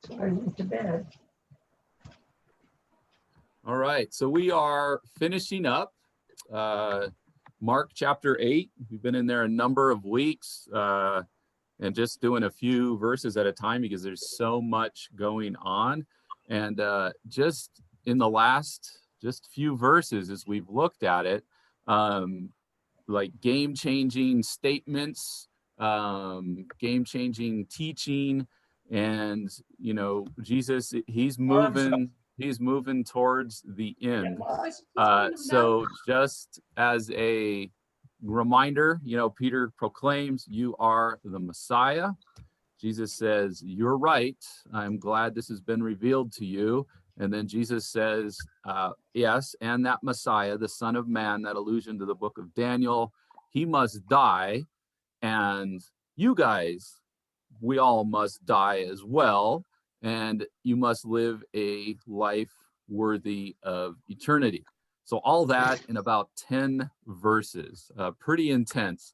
Going to bed. All right, so we are finishing up Mark chapter 8. We've been in there a number of weeks and just doing a few verses at a time because there's so much going on. And just in the last just few verses, as we've looked at it, like game-changing statements, game-changing teaching, and Jesus, he's moving towards the end. So just as a reminder, Peter proclaims, "You are the Messiah." Jesus says, "You're right. I'm glad this has been revealed to you." And then Jesus says, yes, and that Messiah, the Son of Man, that allusion to the book of Daniel, he must die. And you guys, we all must die as well. And you must live a life worthy of eternity. So all that in about 10 verses, pretty intense.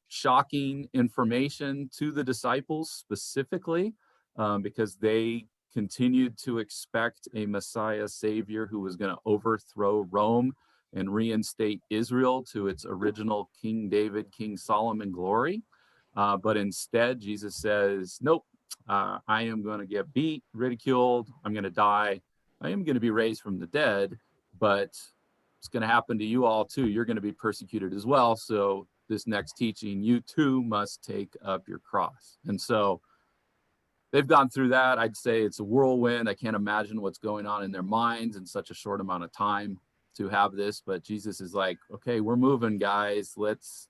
Shocking information to the disciples specifically, because they continued to expect a Messiah Savior who was going to overthrow Rome and reinstate Israel to its original King David, King Solomon glory. But instead, Jesus says, nope, I am going to get beat, ridiculed, I'm going to die, I am going to be raised from the dead, but it's going to happen to you all too. You're going to be persecuted as well. So this next teaching, you too must take up your cross. And so they've gone through that. I'd say it's a whirlwind. I can't imagine what's going on in their minds in such a short amount of time to have this. But Jesus is like, okay, we're moving, guys. Let's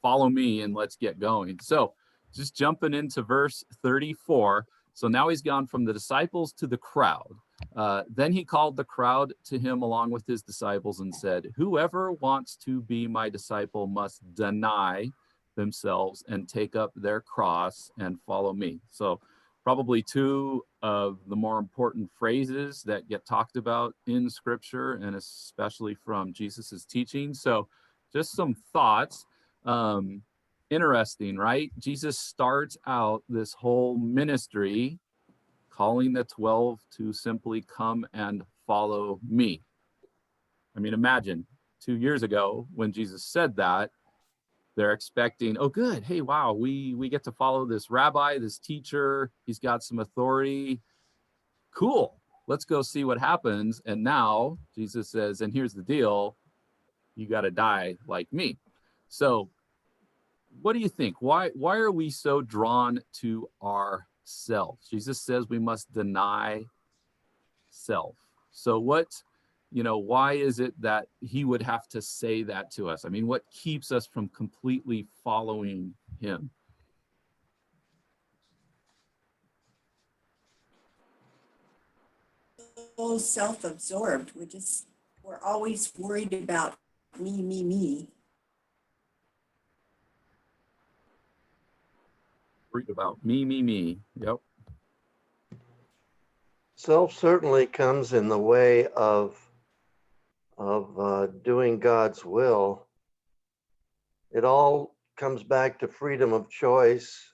follow me and let's get going. So just jumping into verse 34. So now he's gone from the disciples to the crowd. Then he called the crowd to him along with his disciples and said, "Whoever wants to be my disciple must deny themselves and take up their cross and follow me." So probably two of the more important phrases that get talked about in scripture, and especially from Jesus's teaching. So just some thoughts. Interesting, right? Jesus starts out this whole ministry calling the 12 to simply come and follow me. I mean, imagine 2 years ago when Jesus said that, they're expecting, oh, good. Hey, wow, we get to follow this rabbi, this teacher. He's got some authority. Cool. Let's go see what happens. And now Jesus says, and here's the deal. You got to die like me. So what do you think? Why are we so drawn to ourselves? Jesus says we must deny self. So why is it that he would have to say that to us? I mean, what keeps us from completely following him? So self-absorbed. We're always worried about me. Worried about me. Yep. Self certainly comes in the way of doing God's will. It all comes back to freedom of choice.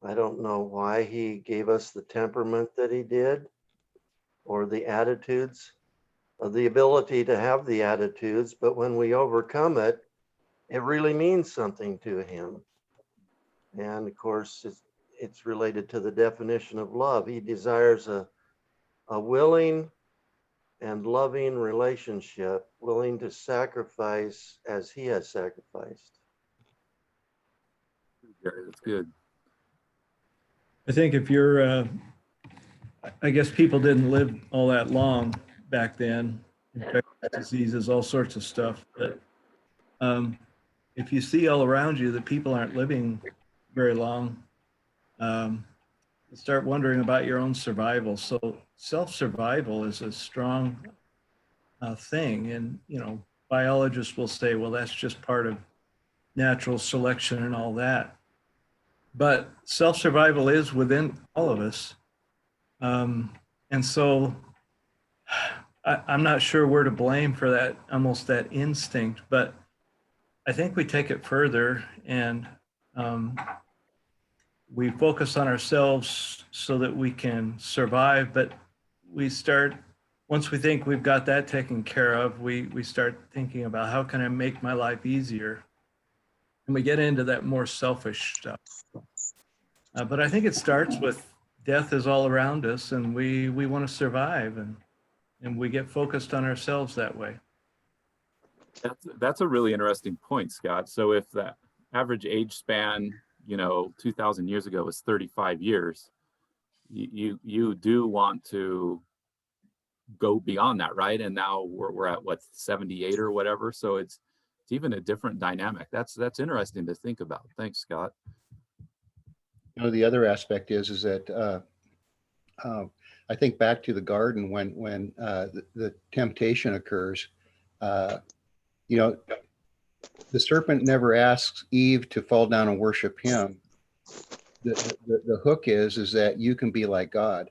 I don't know why he gave us the temperament that he did, or the attitudes, or the ability to have the attitudes, but when we overcome it, it really means something to him. And of course, it's related to the definition of love. He desires a willing and loving relationship, willing to sacrifice as he has sacrificed. That's good. I think if you're, I guess people didn't live all that long back then, infectious diseases, all sorts of stuff. But if you see all around you that people aren't living very long, you start wondering about your own survival. So self-survival is a strong thing. And, biologists will say, well, that's just part of natural selection and all that. But self-survival is within all of us. And so I'm not sure we're to blame for that, almost that instinct, but I think we take it further and we focus on ourselves so that we can survive, but we start, once we think we've got that taken care of, we start thinking about how can I make my life easier? And we get into that more selfish stuff. But I think it starts with death is all around us, and we want to survive, and we get focused on ourselves that way. That's a really interesting point, Scott. So if the average age span, 2,000 years ago was 35 years, you do want to go beyond that, right? And now we're at what, 78 or whatever. So it's even a different dynamic. That's interesting to think about. Thanks, Scott. The other aspect is that I think back to the garden when the temptation occurs. The serpent never asks Eve to fall down and worship him. The hook is that you can be like God,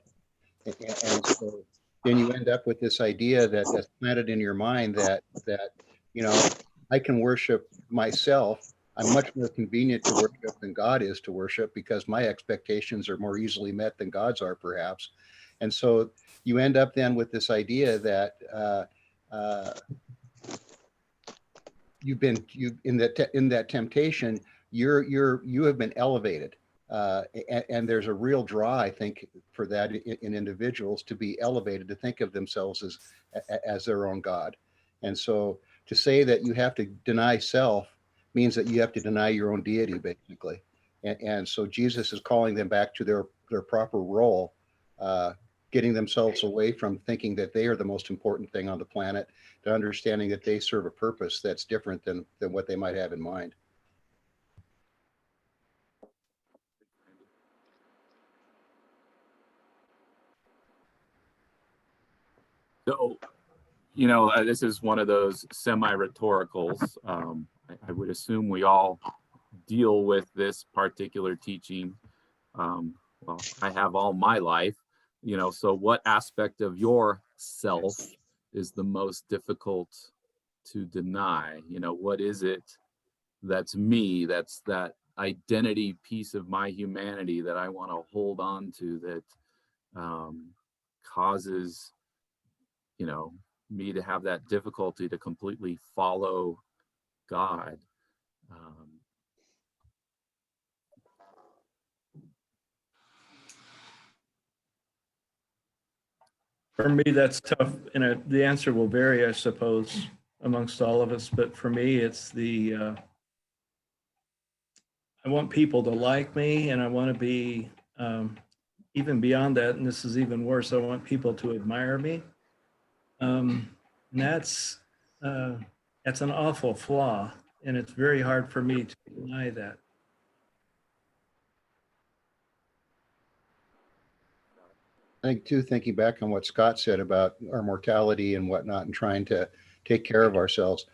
and so then you end up with this idea that's planted in your mind that I can worship myself. I'm much more convenient to worship than God is to worship because my expectations are more easily met than God's are, perhaps. And so you end up then with this idea that in that temptation, you have been elevated, and there's a real draw, I think, for that in individuals to be elevated, to think of themselves as their own God. And so to say that you have to deny self means that you have to deny your own deity, basically. And so Jesus is calling them back to their proper role, getting themselves away from thinking that they are the most important thing on the planet, to understanding that they serve a purpose that's different than what they might have in mind. So, this is one of those semi-rhetoricals. I would assume we all deal with this particular teaching. Well, I have all my life, so what aspect of your self is the most difficult to deny? What is it that's me, that's that identity piece of my humanity that I want to hold on to, that causes me to have that difficulty to completely follow God. For me, that's tough, and the answer will vary, I suppose, amongst all of us. But for me, it's I want people to like me, and I want to be even beyond that. And this is even worse. I want people to admire me, and that's an awful flaw, and it's very hard for me to deny that. I think too, thinking back on what Scott said about our mortality and whatnot, and trying to take care of ourselves.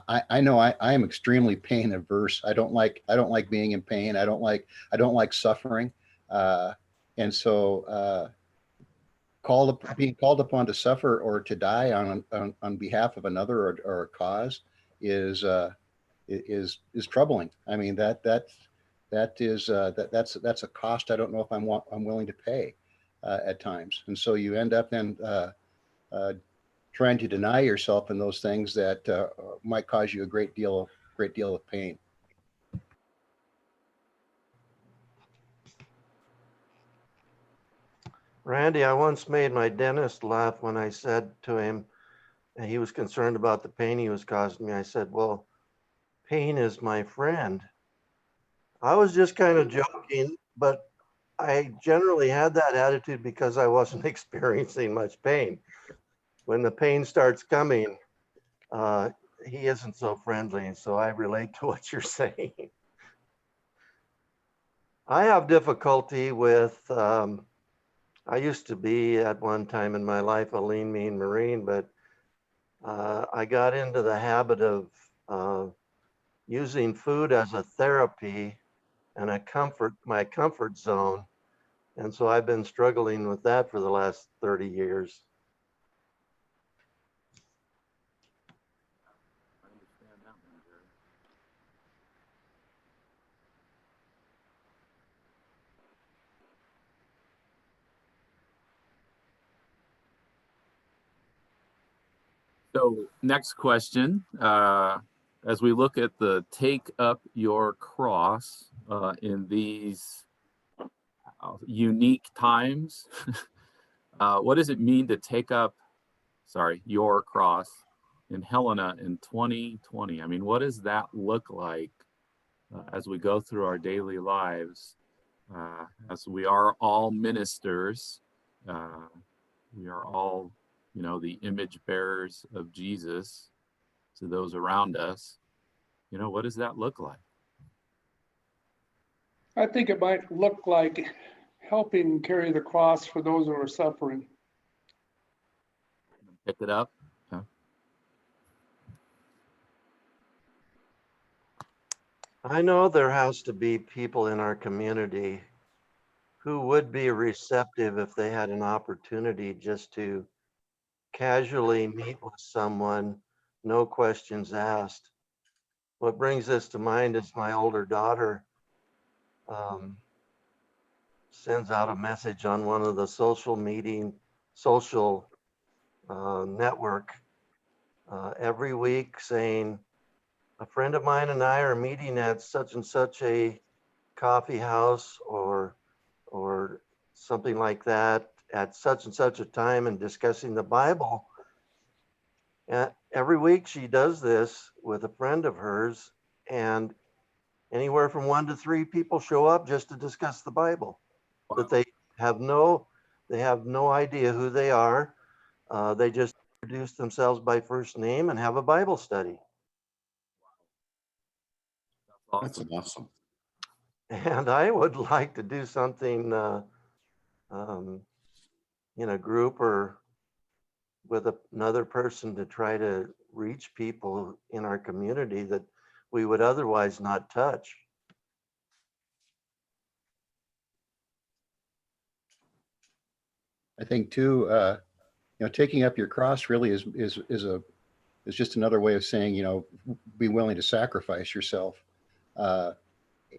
I know I am extremely pain averse. I don't like being in pain. I don't like suffering. And so being called upon to suffer or to die on behalf of another or a cause is troubling. I mean, that's a cost I don't know if I'm willing to pay at times. And so you end up then trying to deny yourself in those things that might cause you a great deal of pain. Randy, I once made my dentist laugh when I said to him, and he was concerned about the pain he was causing me. I said, well, pain is my friend. I was just kind of joking, but I generally had that attitude because I wasn't experiencing much pain. When the pain starts coming, he isn't so friendly. And so I relate to what you're saying. I have difficulty with, I used to be at one time in my life a lean, mean Marine, but I got into the habit of using food as a therapy and my comfort zone. And so I've been struggling with that for the last 30 years. I understand that one, Jerry. So next question, as we look at the take up your cross in these unique times, what does it mean to take up, your cross in Helena in 2020? I mean, what does that look like as we go through our daily lives? As we are all ministers, we are all, the image bearers of Jesus to those around us. What does that look like? I think it might look like helping carry the cross for those who are suffering. Pick it up. I know there has to be people in our community who would be receptive if they had an opportunity just to casually meet with someone, no questions asked. What brings this to mind is my older daughter sends out a message on one of the social network every week saying, a friend of mine and I are meeting at such and such a coffee house or something like that at such and such a time and discussing the Bible. And every week she does this with a friend of hers, and anywhere from 1 to 3 people show up just to discuss the Bible. Wow. That they have no idea who they are. They just introduce themselves by first name and have a Bible study. That's That's awesome. And I would like to do something in a group or with another person to try to reach people in our community that we would otherwise not touch. I think too, taking up your cross really is just another way of saying, be willing to sacrifice yourself.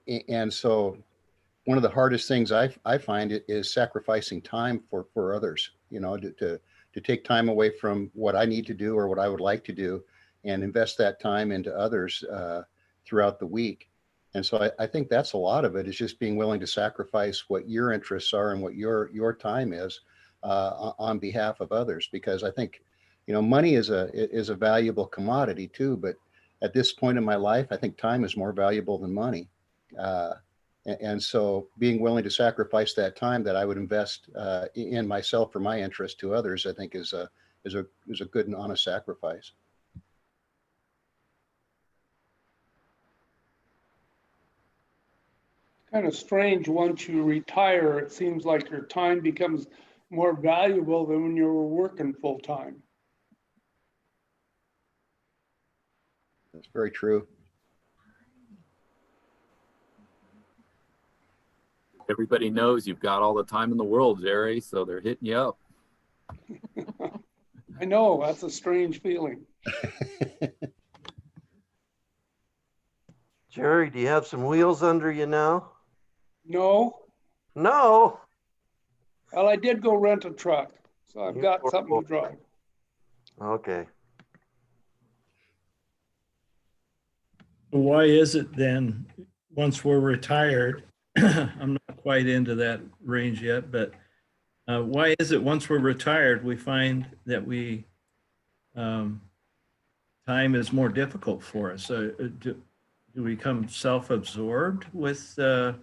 And so one of the hardest things I find is sacrificing time for others, to take time away from what I need to do or what I would like to do and invest that time into others throughout the week. And so I think that's a lot of it, is just being willing to sacrifice what your interests are and what your time is on behalf of others. Because I think, money is a valuable commodity too, but at this point in my life, I think time is more valuable than money. And so being willing to sacrifice that time that I would invest in myself for my interest to others, I think is a good and honest sacrifice. Kind of strange, once you retire, it seems like your time becomes more valuable than when you were working full time. That's very true. Everybody knows you've got all the time in the world, Jerry, so they're hitting you up. I know, that's a strange feeling. Jerry, do you have some wheels under you now? No, No. well, I did go rent a truck, so I've got something to drive. Okay. Why is it then, once we're retired, I'm not quite into that range yet, but why is it once we're retired, we find that time is more difficult for us? Do we become self-absorbed with the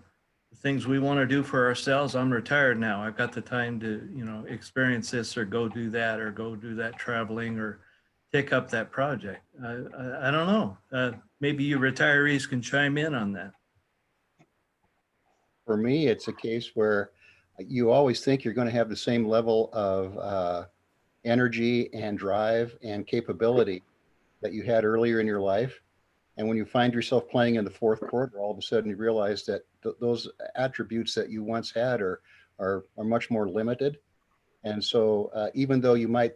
things we want to do for ourselves? I'm retired now. I've got the time to, experience this or go do that traveling or take up that project. I don't know. Maybe you retirees can chime in on that. For me, it's a case where you always think you're going to have the same level of energy and drive and capability that you had earlier in your life. And when you find yourself playing in the fourth quarter, all of a sudden you realize that those attributes that you once had are much more limited. And so even though you might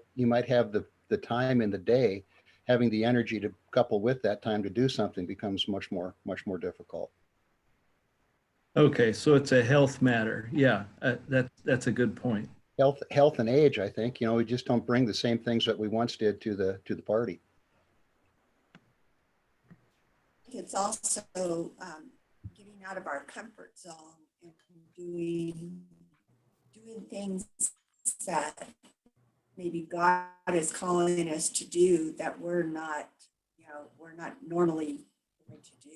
have the time in the day, having the energy to couple with that time to do something becomes much more difficult. Okay, so it's a health matter. Yeah, that's a good point. health and age, I think. We just don't bring the same things that we once did to the party. It's also getting out of our comfort zone and doing things that maybe God is calling us to do that we're not normally going to do.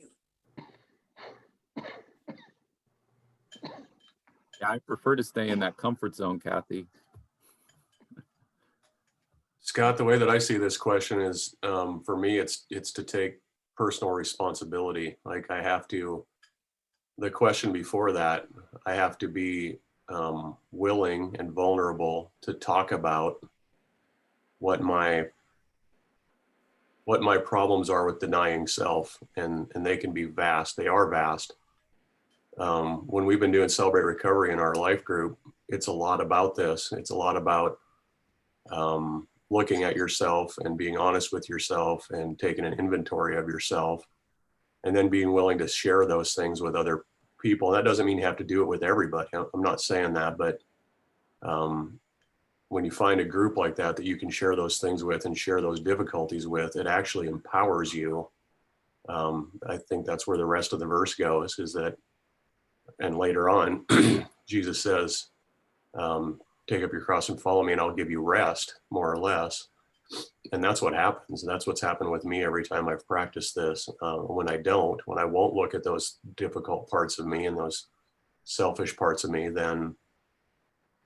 Yeah, I prefer to stay in that comfort zone, Kathy. Scott, the way that I see this question is, for me, it's to take personal responsibility. Like the question before that, I have to be willing and vulnerable to talk about what my problems are with denying self, and they can be vast. They are vast. When we've been doing Celebrate Recovery in our life group, it's a lot about this. It's a lot about looking at yourself and being honest with yourself and taking an inventory of yourself, and then being willing to share those things with other people. That doesn't mean you have to do it with everybody. I'm not saying that, but when you find a group like that you can share those things with and share those difficulties with, it actually empowers you. I think that's where the rest of the verse goes, is that, and later on, Jesus says, take up your cross and follow me and I'll give you rest, more or less. And that's what happens. And that's what's happened with me every time I've practiced this. When I won't look at those difficult parts of me and those selfish parts of me, then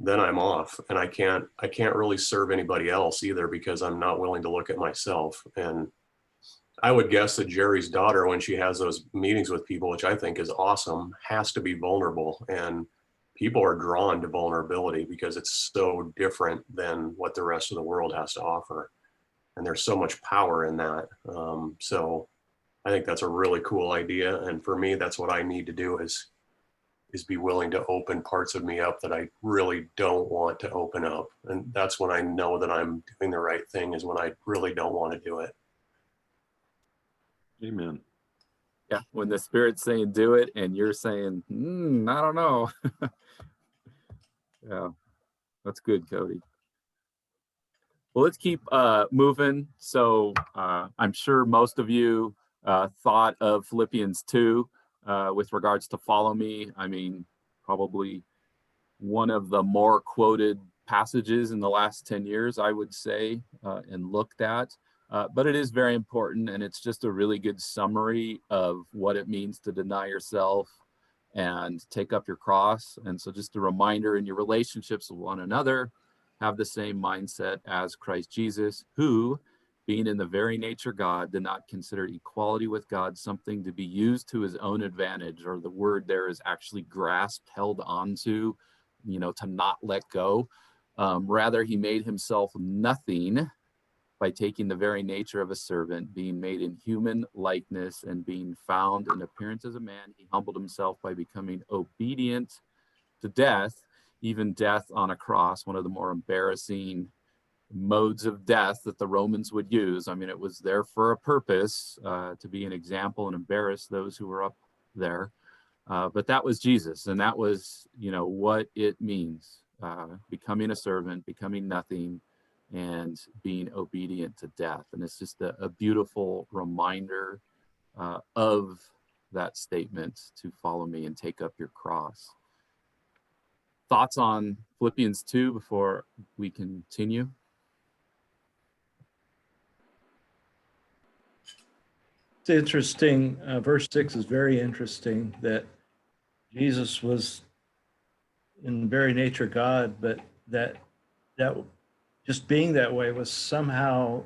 I'm off, and I can't really serve anybody else either, because I'm not willing to look at myself. And I would guess that Jerry's daughter, when she has those meetings with people, which I think is awesome, has to be vulnerable. And people are drawn to vulnerability because it's so different than what the rest of the world has to offer. And there's so much power in that. So I think that's a really cool idea. And for me, that's what I need to do is be willing to open parts of me up that I really don't want to open up. And that's when I know that I'm doing the right thing, is when I really don't want to do it. Amen. Yeah, when the Spirit's saying do it and you're saying, I don't know. Yeah, that's good, Cody. Well, let's keep moving. So I'm sure most of you thought of Philippians 2 with regards to follow me. I mean, probably one of the more quoted passages in the last 10 years, I would say, and looked at. But it is very important, and it's just a really good summary of what it means to deny yourself and take up your cross. And so just a reminder, in your relationships with one another, have the same mindset as Christ Jesus, who, being in the very nature God, did not consider equality with God something to be used to his own advantage, or the word there is actually grasped, held onto, to not let go. Rather, he made himself nothing by taking the very nature of a servant, being made in human likeness, and being found in appearance as a man. He humbled himself by becoming obedient to death, even death on a cross, one of the more embarrassing modes of death that the Romans would use. I mean, it was there for a purpose, to be an example and embarrass those who were up there. But that was Jesus, and that was, what it means, becoming a servant, becoming nothing, and being obedient to death. And it's just a beautiful reminder of that statement, to follow me and take up your cross. Thoughts on Philippians 2 before we continue? It's interesting. Verse 6 is very interesting, that Jesus was in very nature God, but that just being that way was somehow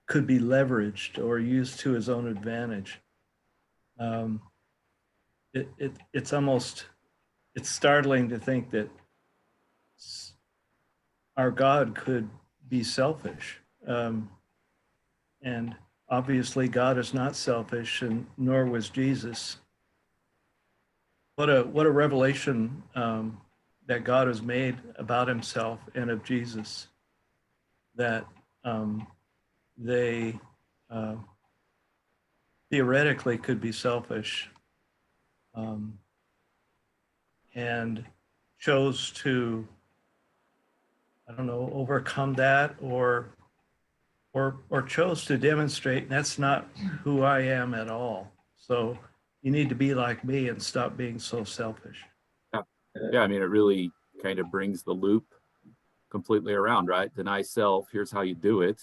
could be leveraged or used to his own advantage. It's startling to think that our God could be selfish. And obviously God is not selfish, and nor was Jesus. What a revelation that God has made about himself and of Jesus, that they theoretically could be selfish, and chose to I don't know, overcome that or chose to demonstrate that's not who I am at all. So you need to be like me and stop being so selfish. Yeah, I mean, it really kind of brings the loop completely around, right? Deny self, here's how you do it,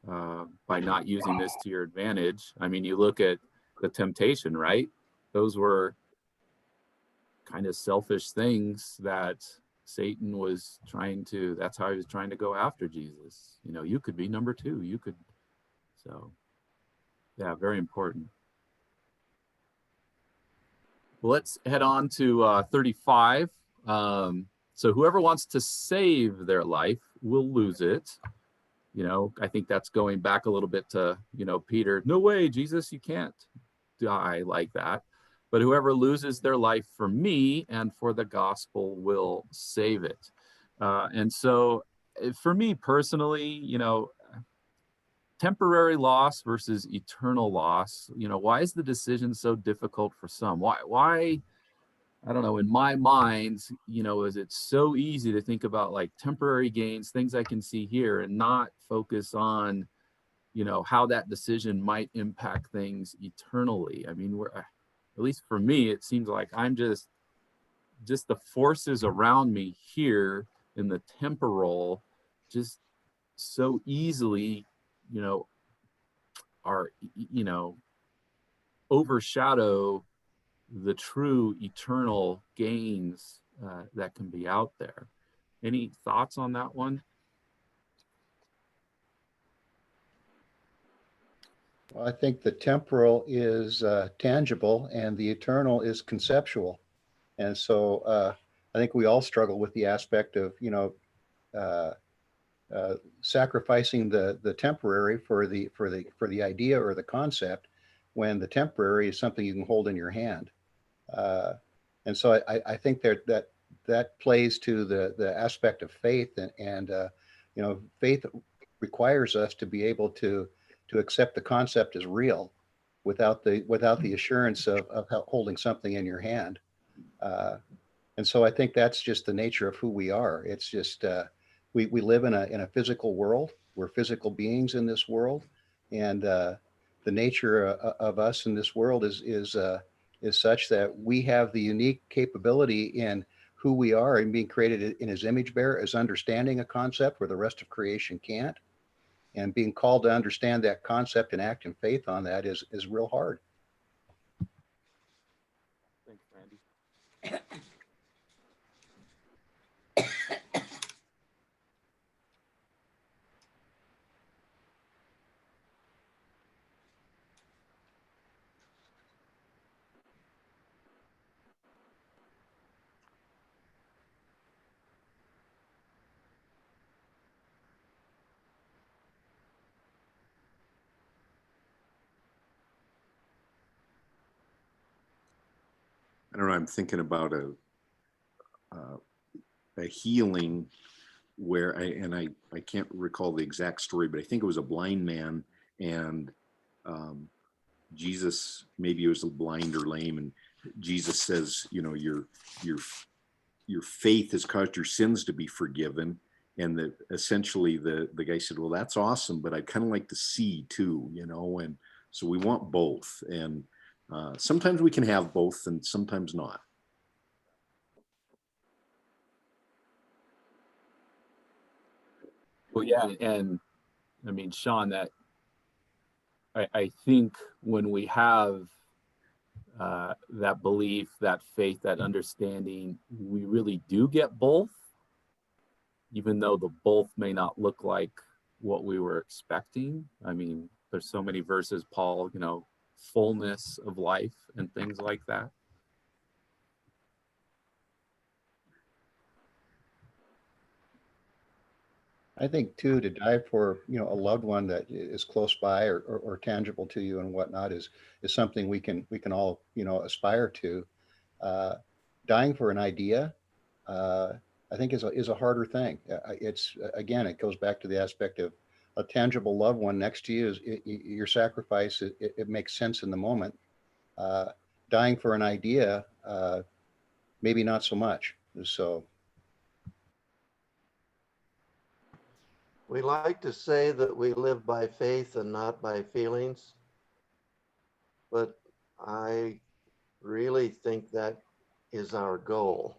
by not using this to your advantage. I mean, you look at the temptation, right? Those were kind of selfish things that Satan was trying to, that's how he was trying to go after Jesus. You know, you could be number two, you could, so yeah, very important. Well, let's head on to 35. So whoever wants to save their life will lose it. You know, I think that's going back a little bit to, you know, Peter, no way, Jesus, you can't die like that. But whoever loses their life for me and for the gospel will save it. And so for me personally, you know, temporary loss versus eternal loss, you know, why is the decision so difficult for some? Why, I don't know, in my mind, you know, is it so easy to think about like temporary gains, things I can see here, and not focus on, you know, how that decision might impact things eternally? I mean, we're, at least for me, it seems like I'm just the forces around me here in the temporal just so easily, you know, are, you know, overshadow the true eternal gains that can be out there. Any thoughts on that one? Well, I think the temporal is tangible and the eternal is conceptual. And so I think we all struggle with the aspect of, you know, uh, sacrificing the temporary for the idea or the concept, when the temporary is something you can hold in your hand. Uh, and so I think that plays to the aspect of faith, and you know, faith requires us to be able to accept the concept as real without the assurance of holding something in your hand. Uh, and so I think that's just the nature of who we are. It's just we live in a physical world. We're physical beings in this world, and the nature of us in this world is such that we have the unique capability in who we are and being created in His image bearer, as understanding a concept where the rest of creation can't, and being called to understand that concept and act in faith on that is real hard. Thanks, Randy. I don't know. I'm thinking about a healing where I can't recall the exact story, but I think it was a blind man, and Jesus, maybe he was blind or lame, and Jesus says, you know, your faith has caused your sins to be forgiven. And that essentially the guy said, well, that's awesome, but I'd kind of like to see too, you know. And so we want both, and sometimes we can have both and sometimes not. Well, yeah, and I mean, Sean, that I think when we have that belief, that faith, that understanding, we really do get both, even though the both may not look like what we were expecting. I mean, there's so many verses, Paul, you know, fullness of life and things like that. I think too, to die for, you know, a loved one that is close by or tangible to you and whatnot is something we can all, you know, aspire to. Uh, Dying for an idea, uh, I think is a harder thing. It's again, it goes back to the aspect of a tangible loved one next to you. Your sacrifice. It makes sense in the moment. Uh, Dying for an idea, maybe not so much. So We like to say that we live by faith and not by feelings, but I really think that is our goal.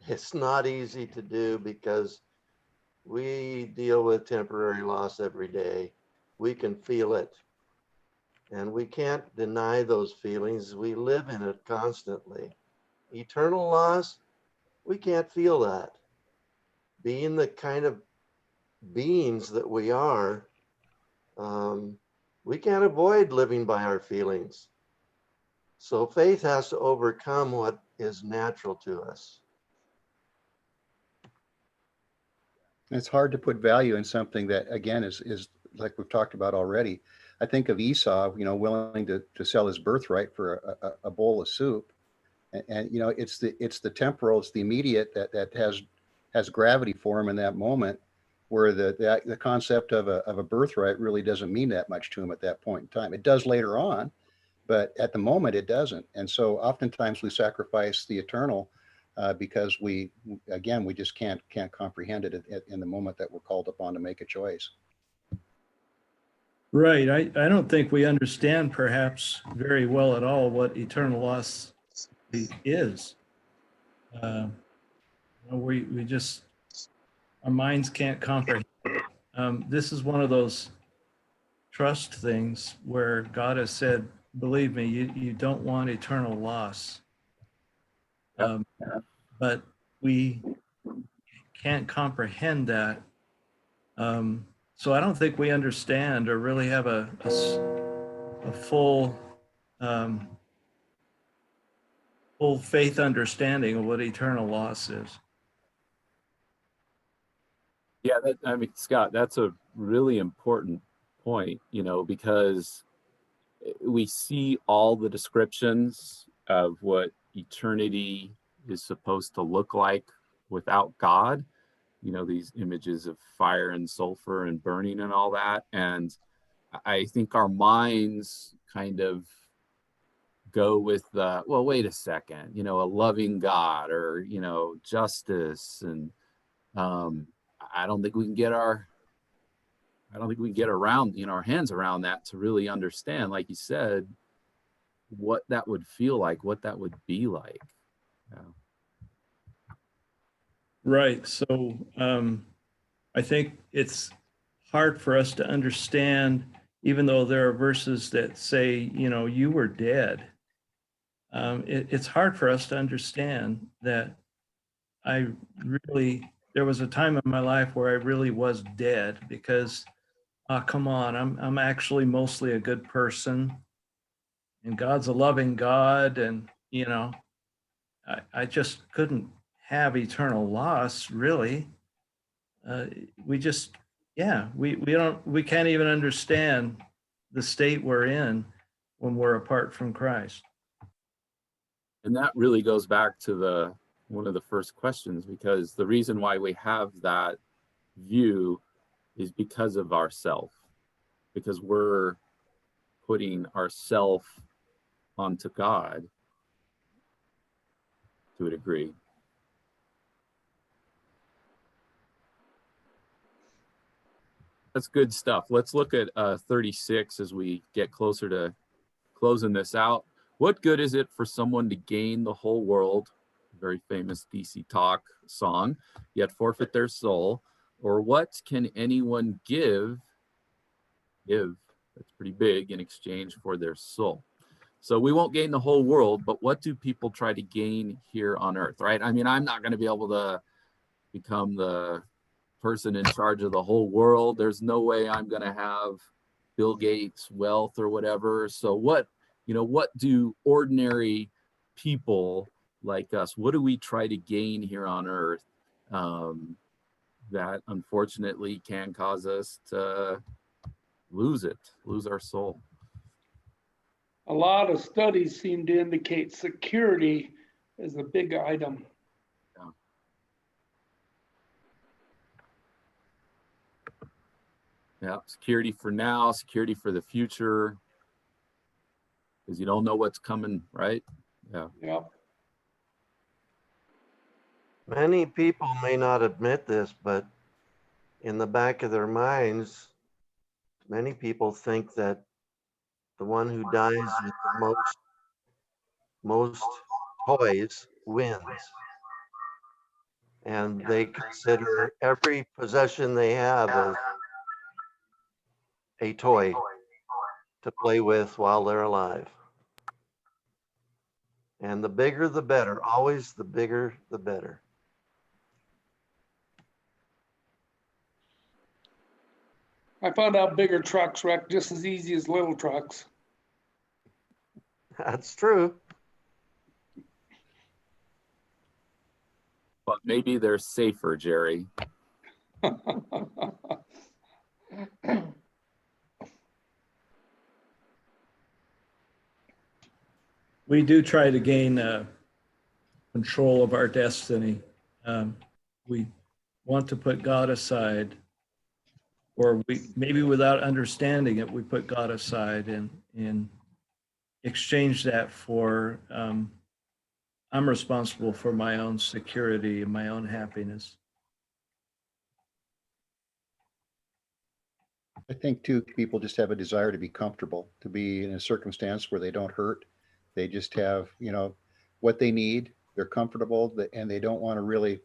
It's not easy to do because we deal with temporary loss every day. We can feel it, and we can't deny those feelings. We live in it constantly. Eternal loss, we can't feel that. Being the kind of beings that we are, we can't avoid living by our feelings. So faith has to overcome what is natural to us. It's hard to put value in something that, again, is like we've talked about already. I think of Esau, willing to sell his birthright for a bowl of soup. And it's the temporal, it's the immediate that has gravity for him in that moment, where the concept of a birthright really doesn't mean that much to him at that point in time. It does later on, but at the moment it doesn't. And so oftentimes we sacrifice the eternal because we just can't comprehend it in the moment that we're called upon to make a choice. Right. I don't think we understand perhaps very well at all what eternal loss is. We just, our minds can't comprehend. This is one of those trust things where God has said, believe me, you don't want eternal loss. But we can't comprehend that. So I don't think we understand or really have a full full faith understanding of what eternal loss is. Yeah, Scott, that's a really important point, because we see all the descriptions of what eternity is supposed to look like without God, these images of fire and sulfur and burning and all that. And I think our minds kind of go with well, wait a second, a loving God or, justice. And I don't think we can get around, our hands around that to really understand, like you said, what that would feel like, what that would be like. Yeah. Right. So I think it's hard for us to understand, even though there are verses that say, you were dead. It's hard for us to understand that there was a time in my life where I really was dead because, come on, I'm actually mostly a good person and God's a loving God. And, I just couldn't have eternal loss, really. We can't even understand the state we're in when we're apart from Christ. And that really goes back to one of the first questions, because the reason why we have that view is because of ourself, because we're putting ourself onto God to a degree. That's good stuff. Let's look at 36 as we get closer to closing this out. What good is it for someone to gain the whole world, very famous DC Talk song, yet forfeit their soul? Or what can anyone give, that's pretty big, in exchange for their soul? So we won't gain the whole world, but what do people try to gain here on earth, right? I mean, I'm not going to be able to become the person in charge of the whole world. There's no way I'm going to have Bill Gates' wealth or whatever. So what do ordinary people like us, what do we try to gain here on earth that unfortunately can cause us to lose our soul? A lot of studies seem to indicate security is a big item. Yeah, security for now, security for the future, because you don't know what's coming, right? Yeah. Many people may not admit this, but in the back of their minds, many people think that the one who dies with the most toys wins. And they consider every possession they have as a toy to play with while they're alive. And the bigger, the better. Always the bigger, the better. I found out bigger trucks wreck just as easy as little trucks. That's true. But maybe they're safer, Jerry. We do try to gain control of our destiny. We want to put God aside, or we maybe without understanding it, we put God aside and exchange that for I'm responsible for my own security and my own happiness. I think too, people just have a desire to be comfortable, to be in a circumstance where they don't hurt. They just have, what they need. They're comfortable, and they don't want to really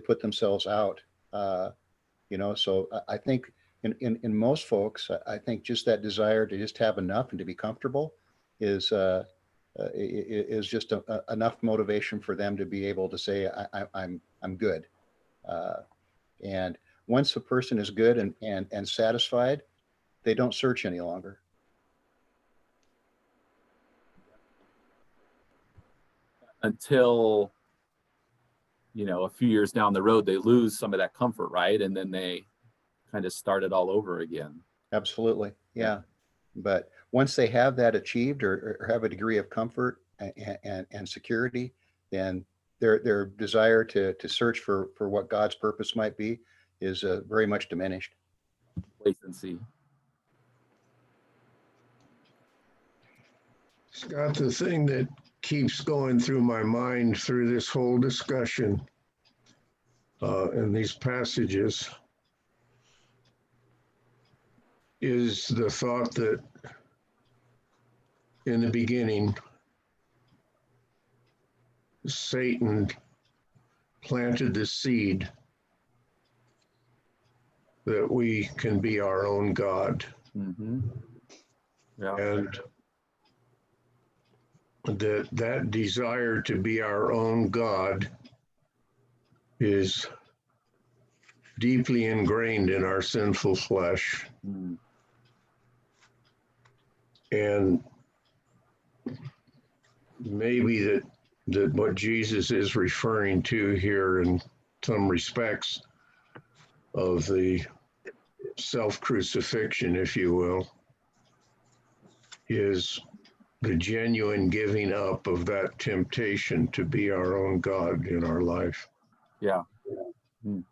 put themselves out. So I think in most folks, I think just that desire to just have enough and to be comfortable is just enough motivation for them to be able to say, I'm good. And once a person is good and satisfied, they don't search any longer. Until, a few years down the road, they lose some of that comfort, right? And then they kind of start it all over again. Absolutely. Yeah. But once they have that achieved or have a degree of comfort and security, then their desire to search for what God's purpose might be is very much diminished. Complacency. Scott, the thing that keeps going through my mind through this whole discussion in these passages is the thought that in the beginning, Satan planted the seed that we can be our own God. Mm-hmm. Yeah. And that desire to be our own God is deeply ingrained in our sinful flesh. Mm. And maybe that what Jesus is referring to here in some respects of the self-crucifixion, if you will, is the genuine giving up of that temptation to be our own God in our life. Yeah. Mm.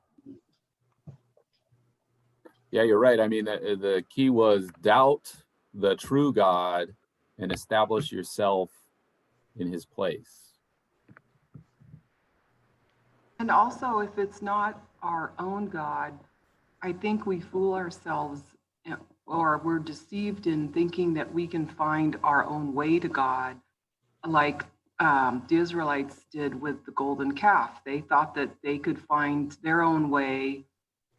Yeah, you're right. I mean, the key was doubt the true God and establish yourself in his place. And also, if it's not our own God, I think we fool ourselves or we're deceived in thinking that we can find our own way to God, like the Israelites did with the golden calf. They thought that they could find their own way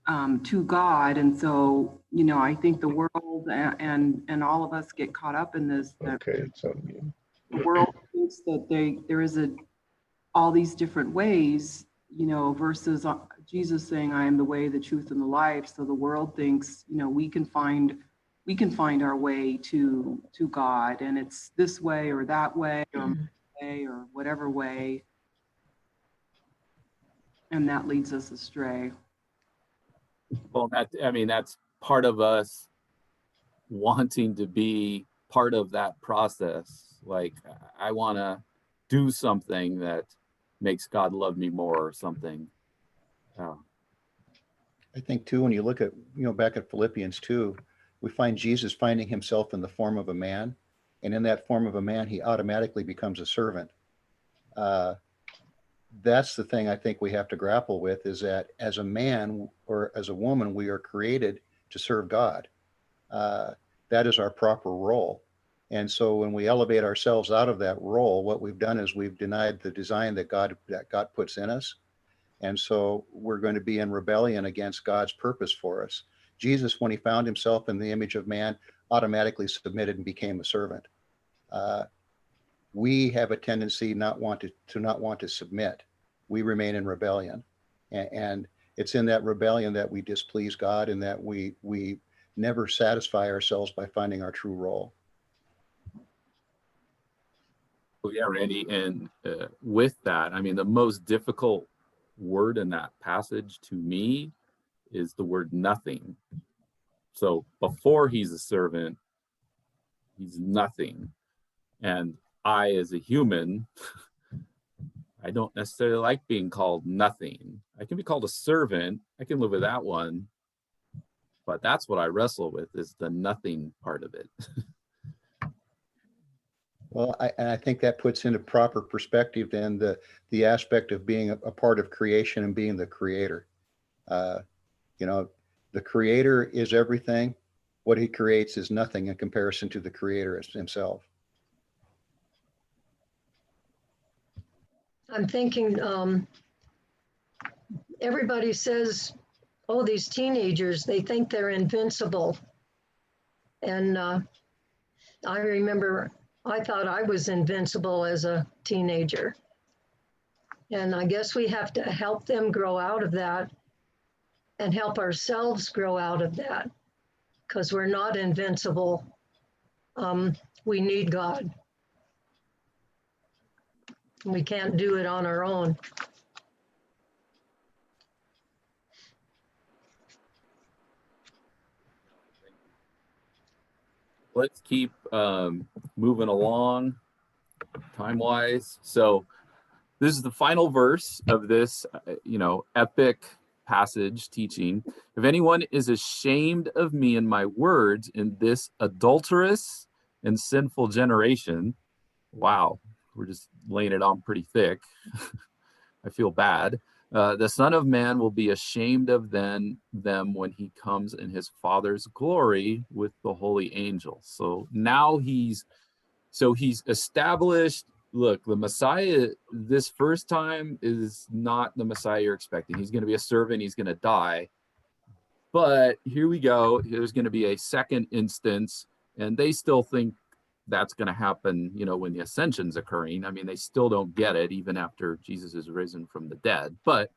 to God. And so, I think the world and all of us get caught up in this. Okay, it's on you. The world thinks that there is all these different ways, versus Jesus saying, I am the way, the truth, and the life. So the world thinks, we can find our way to God, and it's this way or that way or whatever way. And that leads us astray. Well, that's part of us wanting to be part of that process. Like, I want to do something that makes God love me more or something. I think too, when you look at, back at Philippians 2, we find Jesus finding himself in the form of a man. And in that form of a man, he automatically becomes a servant. that's the thing I think we have to grapple with, is that as a man or as a woman, we are created to serve God. That is our proper role. And so when we elevate ourselves out of that role, what we've done is we've denied the design that God puts in us. And so we're going to be in rebellion against God's purpose for us. Jesus, when he found himself in the image of man, automatically submitted and became a servant. We have a tendency not want to submit. We remain in rebellion, and it's in that rebellion that we displease God, and that we never satisfy ourselves by finding our true role. Well, yeah, Randy, and with that, I mean, the most difficult word in that passage to me is the word nothing. So before he's a servant, he's nothing. And I, as a human, I don't necessarily like being called nothing. I can be called a servant. I can live with that one. But that's what I wrestle with, is the nothing part of it. Well, I think that puts into proper perspective then the aspect of being a part of creation and being the creator. You know, the creator is everything. What he creates is nothing in comparison to the creator himself. I'm thinking, everybody says, oh, these teenagers, they think they're invincible. And I remember I thought I was invincible as a teenager. And I guess we have to help them grow out of that and help ourselves grow out of that, because we're not invincible. We need God. We can't do it on our own. Let's keep moving along time-wise. So this is the final verse of this, epic passage teaching. If anyone is ashamed of me and my words in this adulterous and sinful generation, wow, we're just laying it on pretty thick. I feel bad. The Son of Man will be ashamed of them when he comes in his Father's glory with the holy angels. So now he's established, look, the Messiah this first time is not the Messiah you're expecting. He's going to be a servant. He's going to die. But here we go. There's going to be a second instance, and they still think that's going to happen, when the ascension's occurring. I mean, they still don't get it, even after Jesus is risen from the dead. But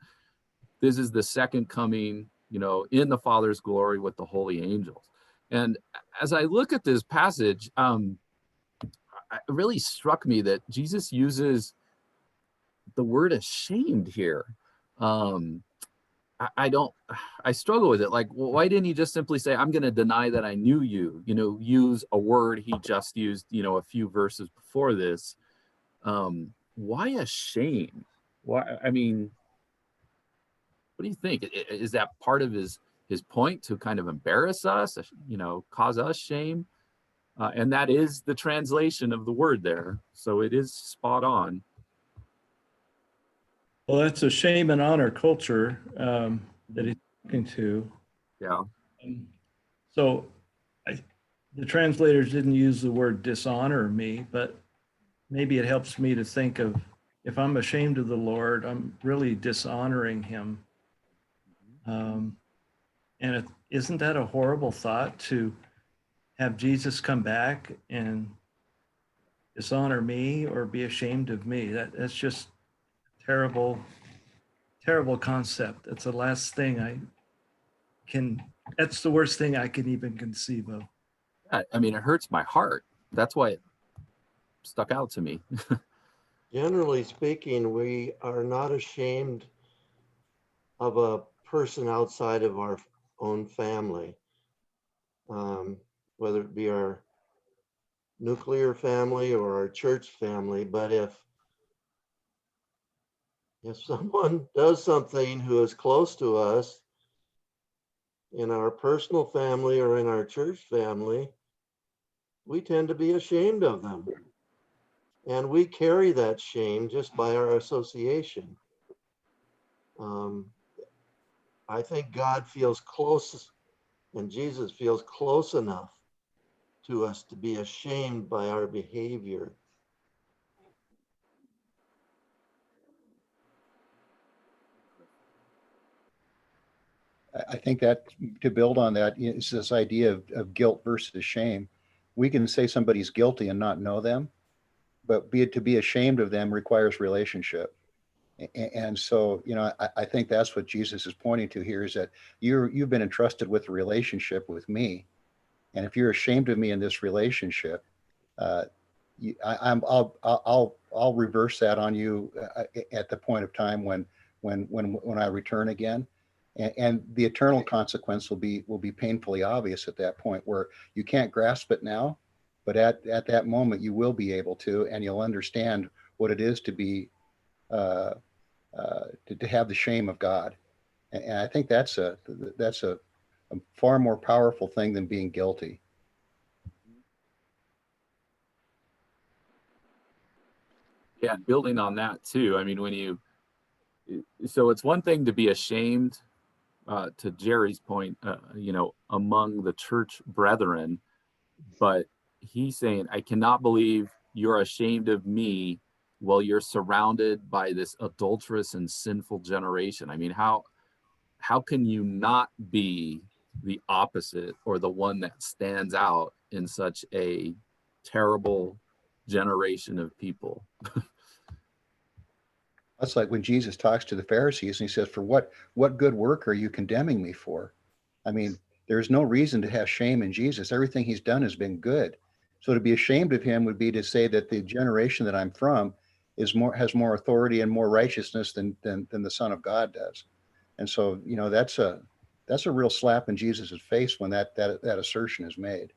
this is the second coming, in the Father's glory with the holy angels. And as I look at this passage, it really struck me that Jesus uses the word ashamed here. I struggle with it. Like, well, why didn't he just simply say, I'm going to deny that I knew you, use a word he just used, a few verses before this. Why ashamed? Why? I mean, what do you think? Is that part of his point, to kind of embarrass us, cause us shame? And that is the translation of the word there. So it is spot on. Well, that's a shame and honor culture that he's talking to. Yeah. So the translators didn't use the word dishonor me, but maybe it helps me to think of, if I'm ashamed of the Lord, I'm really dishonoring him. And isn't that a horrible thought, to have Jesus come back and dishonor me or be ashamed of me? That's just terrible concept. That's the last thing that's the worst thing I can even conceive of. I mean, it hurts my heart. That's why it stuck out to me. Generally speaking, we are not ashamed of a person outside of our own family, whether it be our nuclear family or our church family. But if someone does something who is close to us in our personal family or in our church family, we tend to be ashamed of them. And we carry that shame just by our association. I think God feels close and Jesus feels close enough to us to be ashamed by our behavior. I think that to build on that is this idea of guilt versus shame. We can say somebody's guilty and not know them, but to be ashamed of them requires relationship. And so, I think that's what Jesus is pointing to here is that you've been entrusted with a relationship with me. And if you're ashamed of me in this relationship, I'll reverse that on you at the point of time when I return again. And the eternal consequence will be painfully obvious at that point, where you can't grasp it now, but at that moment you will be able to, and you'll understand what it is to be to have the shame of God. And I think that's a far more powerful thing than being guilty. Yeah, building on that too. I mean, so it's one thing to be ashamed, to Jerry's point, among the church brethren, but he's saying, I cannot believe you're ashamed of me while you're surrounded by this adulterous and sinful generation. I mean, how can you not be the opposite or the one that stands out in such a terrible generation of people? That's like when Jesus talks to the Pharisees and he says, for what good work are you condemning me for? I mean, there's no reason to have shame in Jesus. Everything he's done has been good. So to be ashamed of him would be to say that the generation that I'm from has more authority and more righteousness than the Son of God does. And so, that's a real slap in Jesus's face when that assertion is made.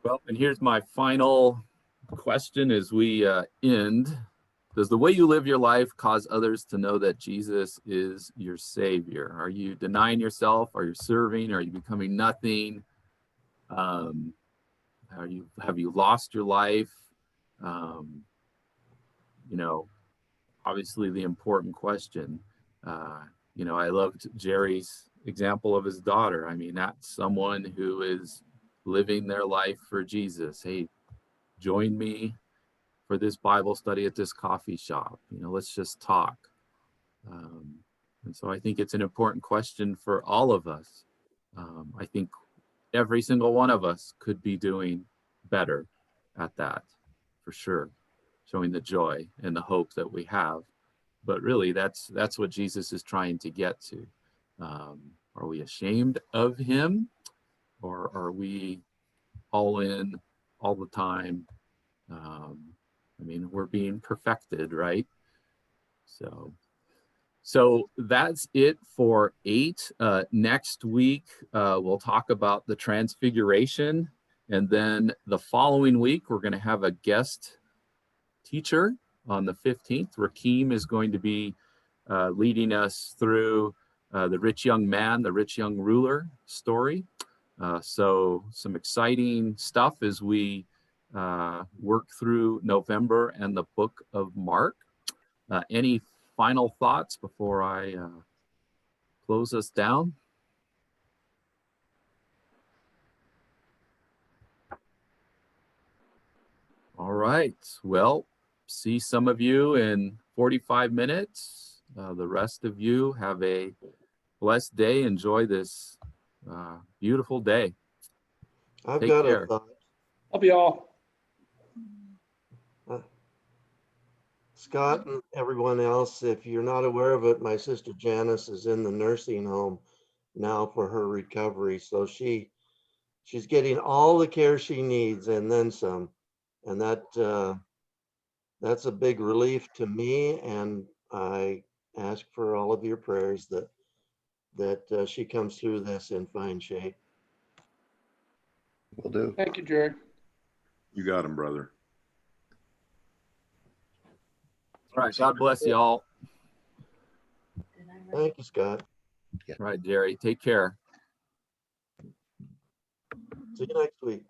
Well, and here's my final question as we end. Does the way you live your life cause others to know that Jesus is your Savior? Are you denying yourself? Are you serving? Are you becoming nothing? Have you lost your life? Obviously the important question. I loved Jerry's example of his daughter. I mean, that's someone who is living their life for Jesus. Hey, join me for this Bible study at this coffee shop. Let's just talk. And so I think it's an important question for all of us. I think every single one of us could be doing better at that, for sure, showing the joy and the hope that we have. But really, that's what Jesus is trying to get to. Are we ashamed of him, or are we all in all the time? We're being perfected, right? So that's it for 8. Next week, we'll talk about the Transfiguration. And then the following week, we're going to have a guest teacher on the 15th. Rakeem is going to be leading us through the rich young man, the rich young ruler story. So some exciting stuff as we work through November and the book of Mark. Any final thoughts before I close us down? All right. Well, see some of you in 45 minutes. The rest of you have a blessed day. Enjoy this beautiful day. I've Take got care. a thought. Love y'all. Scott and everyone else, if you're not aware of it, my sister Janice is in the nursing home now for her recovery. So she's getting all the care she needs and then some. And that's a big relief to me. And I ask for all of your prayers that she comes through this in fine shape. Will do. Thank you, Jerry. You got him, brother. All right. God bless you all. Thank you, Scott. All right, Jerry. Take care. See you next week.